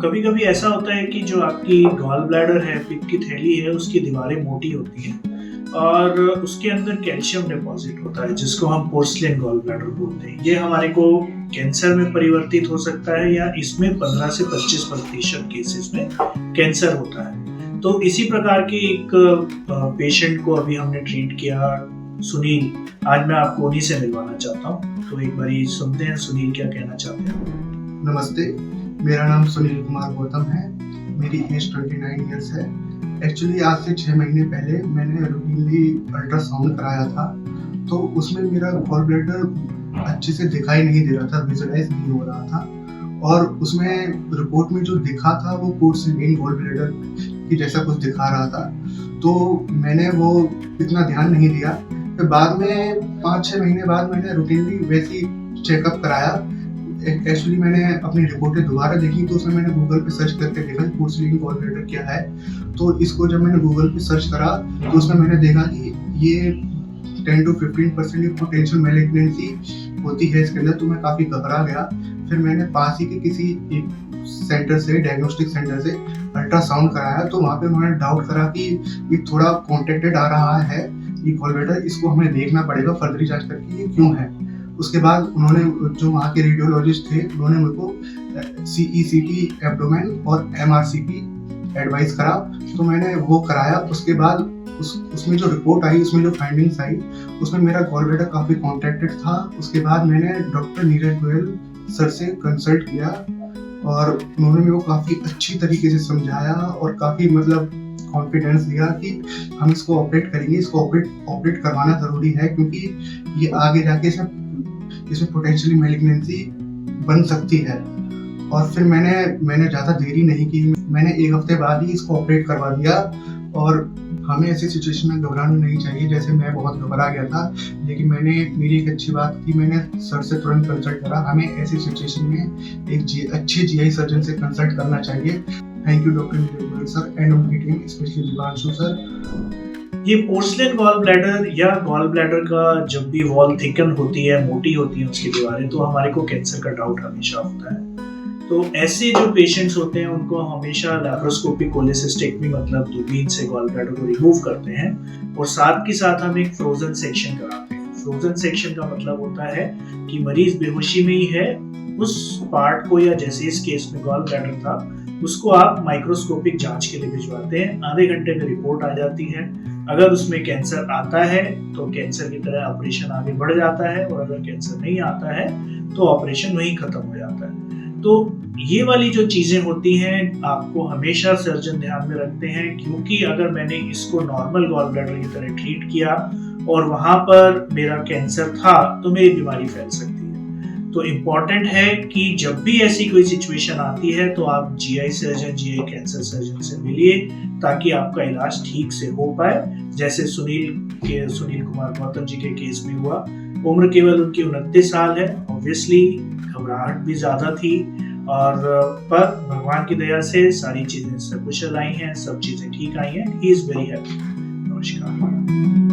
कभी कभी ऐसा होता है कि जो आपकी गॉल ब्लैडर है, पित्त की थैली है, उसकी दीवारें मोटी होती हैं और उसके अंदर कैल्शियम डिपॉजिट होता है जिसको हम पोर्सलिन गॉल ब्लैडर बोलते हैं। ये हमारे को कैंसर में परिवर्तित हो सकता है या इसमें 15 से 25% केसेस में कैंसर होता है। तो इसी प्रकार के एक पेशेंट को अभी हमने ट्रीट किया, सुनील। आज मैं आपको उन्हीं से मिलवाना चाहता हूँ, तो एक बारी सुनते हैं सुनील क्या कहना चाहते हैं। नमस्ते, मेरा नाम सुनील कुमार गौतम है। मेरी एज 29 ईयर्स है। एक्चुअली आज से 6 महीने पहले मैंने रूटीनली अल्ट्रासाउंड कराया था, तो उसमें मेरा गॉल ब्लैडर अच्छे से दिखाई नहीं दे रहा था, विजुअलाइज नहीं हो रहा था। और उसमें रिपोर्ट में जो दिखा था वो पोर्सिलेन गॉल ब्लैडर की जैसा कुछ दिखा रहा था, तो मैंने वो इतना ध्यान नहीं दिया। फिर बाद में 5-6 महीने बाद मैंने रूटीनली वैसी चेकअप कराया। एक्चुअली मैंने अपनी रिपोर्टें दोबारा देखी, तो उसमें मैंने गूगल पे सर्च करके देखा पोर्सिलेन गॉल ब्लैडर क्या है। तो इसको जब मैंने गूगल पे सर्च करा तो उसमें मैंने देखा कि ये 10 to 15% पोटेंशियल मैलिग्नेंसी होती है इसके अंदर। तो मैं काफ़ी घबरा गया। फिर मैंने पास ही के किसी एक सेंटर से, डायग्नोस्टिक सेंटर से अल्ट्रासाउंड कराया, तो वहाँ पे उन्होंने डाउट करा कि ये थोड़ा कॉन्ट्रैक्टेड आ रहा है ये गॉल ब्लैडर, इसको हमें देखना पड़ेगा फर्दरी जांच करके ये क्यों है। उसके बाद उन्होंने, जो वहाँ के रेडियोलॉजिस्ट थे, उन्होंने मेरे को CECT एब्डोमेन और MRCP एडवाइस करा, तो मैंने वो कराया। उसके बाद उसमें जो रिपोर्ट आई, उसमें जो फाइंडिंग्स आई, उसमें मेरा गॉल ब्लैडर काफ़ी कॉन्ट्रैक्टेड था। उसके बाद मैंने डॉक्टर नीरज गोयल सर से कंसल्ट किया और उन्होंने मेरे को काफ़ी अच्छी तरीके से समझाया और काफ़ी कॉन्फिडेंस दिया कि हम इसको ऑपरेट करेंगे, इसको ऑपरेट करवाना ज़रूरी है, क्योंकि ये आगे जाके इसमें पोटेंशियली मैलिग्नेंसी बन सकती है। और फिर मैंने ज़्यादा देरी नहीं की, मैंने 1 हफ्ते बाद ही इसको ऑपरेट करवा दिया। और हमें ऐसी सिचुएशन में घबराना नहीं चाहिए, जैसे मैं बहुत घबरा गया था, लेकिन मेरी एक अच्छी बात की, मैंने सर से तुरंत कंसल्ट करा। हमें ऐसी सिचुएशन में एक अच्छे GI सर्जन से कंसल्ट करना चाहिए। Thank you doctor Neeraj Goyal sir and उनकी टीम, स्पेशली दिवांशु सर। ये पोर्सलिन गॉल ब्लैडर या गॉल ब्लैडर का जब भी वॉल थिकन होती है, मोटी होती है उसकी दीवारें, तो हमारे को कैंसर का डाउट हमेशा होता है। तो ऐसे जो पेशेंट्स होते हैं उनको हमेशा लैप्रोस्कोपिक कोलेसिस्टेक्टमी मतलब दूरबीन से गॉल ब्लैडर को रिमूव करते हैं और साथ के साथ हम एक फ्रोजन सेक्शन कराते हैं। फ्रोजन सेक्शन का मतलब होता है कि मरीज बेहोशी में ही है, उस पार्ट को, या जैसे इस केस में गॉल ब्लैडर था, उसको आप माइक्रोस्कोपिक जांच के लिए भिजवाते हैं। आधे घंटे में रिपोर्ट आ जाती है। अगर उसमें कैंसर आता है तो कैंसर की तरह ऑपरेशन आगे बढ़ जाता है, और अगर कैंसर नहीं आता है तो ऑपरेशन वहीं खत्म हो जाता है। तो ये वाली जो चीजें होती हैं आपको हमेशा सर्जन ध्यान में रखते हैं, क्योंकि अगर मैंने इसको नॉर्मल गॉल ब्लैडर की तरह ट्रीट किया और वहां पर मेरा कैंसर था, तो मेरी बीमारी फैल सकती है। तो इम्पॉर्टेंट है कि जब भी ऐसी कोई सिचुएशन आती है तो आप GI surgeon, GI cancer surgeon से मिलिए, ताकि आपका इलाज ठीक से हो पाए। जैसे सुनील कुमार गौतम जी के केस में हुआ। उम्र केवल उनकी 29 साल है। ऑब्वियसली घबराहट भी ज्यादा थी, और पर भगवान की दया से सारी चीजें सकुशल आई हैं, सब चीजें ठीक आई हैं। He is very happy. नमस्कार।